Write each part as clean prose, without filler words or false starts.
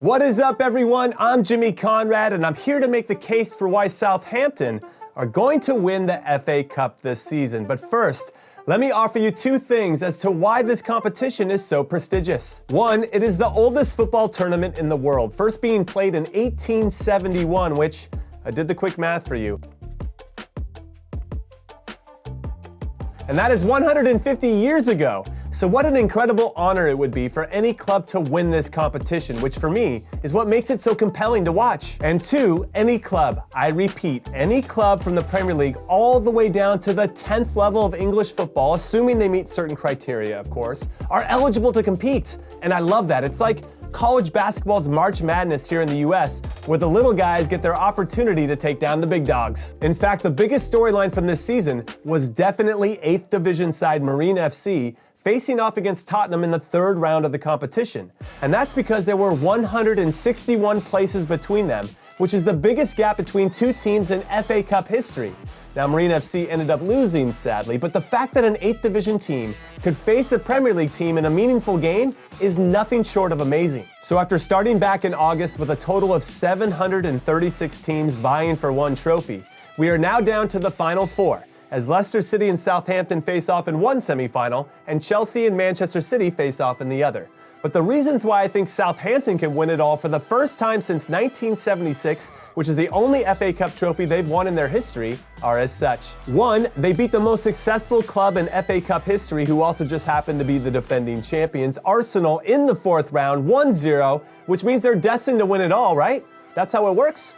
What is up, everyone? I'm Jimmy Conrad, and I'm here to make the case for why Southampton are going to win the FA Cup this season. But first, let me offer you two things as to why this competition is so prestigious. One, it is the oldest football tournament in the world, first being played in 1871, which I did the quick math for you. And that is 150 years ago. So what an incredible honor it would be for any club to win this competition, which for me is what makes it so compelling to watch. And two, any club, I repeat, any club from the Premier League all the way down to the 10th level of English football, assuming they meet certain criteria, of course, are eligible to compete. And I love that. It's like college basketball's March Madness here in the US, where the little guys get their opportunity to take down the big dogs. In fact, the biggest storyline from this season was definitely 8th Division side Marine FC facing off against Tottenham in the third round of the competition. And that's because there were 161 places between them, which is the biggest gap between two teams in FA Cup history. Now, Marine FC ended up losing, sadly, but the fact that an 8th Division team could face a Premier League team in a meaningful game is nothing short of amazing. So after starting back in August with a total of 736 teams vying for one trophy, we are now down to the final four, as Leicester City and Southampton face off in one semi-final, and Chelsea and Manchester City face off in the other. But the reasons why I think Southampton can win it all for the first time since 1976, which is the only FA Cup trophy they've won in their history, are as such. One, they beat the most successful club in FA Cup history, who also just happened to be the defending champions, Arsenal, in the fourth round, 1-0, which means they're destined to win it all, right? That's how it works?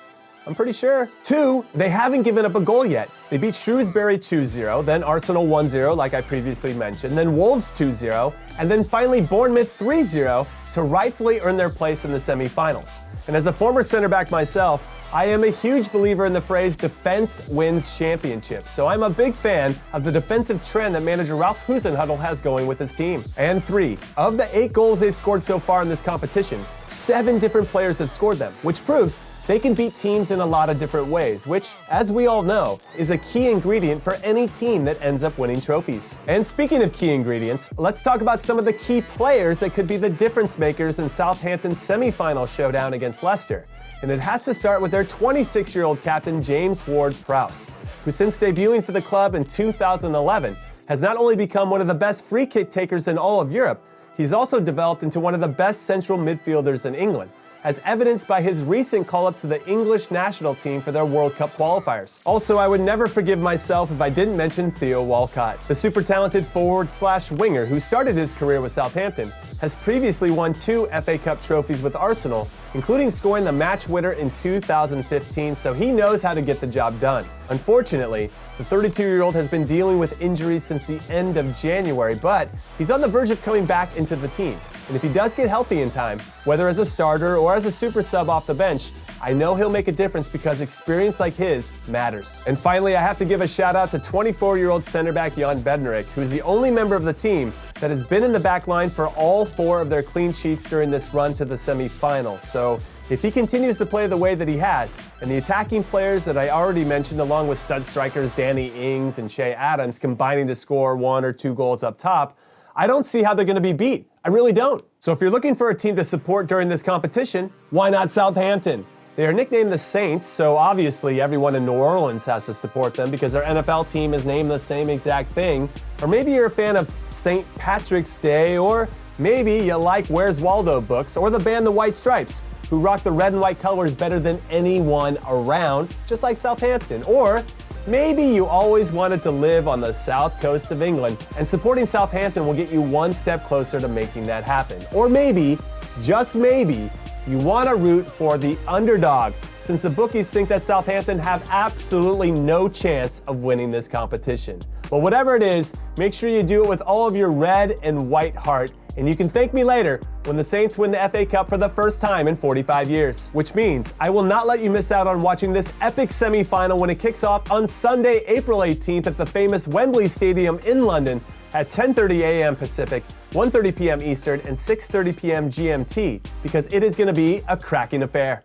I'm pretty sure. Two, they haven't given up a goal yet. They beat Shrewsbury 2-0, then Arsenal 1-0, like I previously mentioned, then Wolves 2-0, and then finally Bournemouth 3-0 to rightfully earn their place in the semi-finals. And as a former center back myself, I am a huge believer in the phrase defense wins championships. So I'm a big fan of the defensive trend that manager Ralph Hasenhüttl has going with his team. And three, of the 8 goals they've scored so far in this competition, 7 different players have scored them, which proves they can beat teams in a lot of different ways, which, as we all know, is a key ingredient for any team that ends up winning trophies. And speaking of key ingredients, let's talk about some of the key players that could be the difference makers in Southampton's semi-final showdown against Leicester. And it has to start with their 26-year-old captain, James Ward-Prowse, who since debuting for the club in 2011 has not only become one of the best free kick takers in all of Europe, he's also developed into one of the best central midfielders in England, as evidenced by his recent call-up to the English national team for their World Cup qualifiers. Also, I would never forgive myself if I didn't mention Theo Walcott, the super talented forward/winger who started his career with Southampton, has previously won 2 FA Cup trophies with Arsenal, including scoring the match winner in 2015, so he knows how to get the job done. Unfortunately, the 32-year-old has been dealing with injuries since the end of January, but he's on the verge of coming back into the team. And if he does get healthy in time, whether as a starter or as a super sub off the bench, I know he'll make a difference because experience like his matters. And finally, I have to give a shout out to 24-year-old center back Bednerick, who's the only member of the team that has been in the back line for all 4 of their clean sheets during this run to the semi-finals. So if he continues to play the way that he has, and the attacking players that I already mentioned, along with stud strikers Danny Ings and Che Adams combining to score 1 or 2 goals up top, I don't see how they're going to be beat. I really don't. So if you're looking for a team to support during this competition, why not Southampton? They are nicknamed the Saints, so obviously everyone in New Orleans has to support them because their NFL team is named the same exact thing. Or maybe you're a fan of St. Patrick's Day, or maybe you like Where's Waldo books, or the band The White Stripes, who rock the red and white colors better than anyone around, just like Southampton. Or maybe you always wanted to live on the south coast of England, and supporting Southampton will get you one step closer to making that happen. Or maybe, just maybe, you want to root for the underdog, since the bookies think that Southampton have absolutely no chance of winning this competition. But whatever it is, make sure you do it with all of your red and white heart, and you can thank me later when the Saints win the FA Cup for the first time in 45 years. Which means I will not let you miss out on watching this epic semi-final when it kicks off on Sunday, April 18th at the famous Wembley Stadium in London at 10:30 a.m. Pacific, 1:30 p.m. Eastern, and 6:30 p.m. GMT, because it is going to be a cracking affair.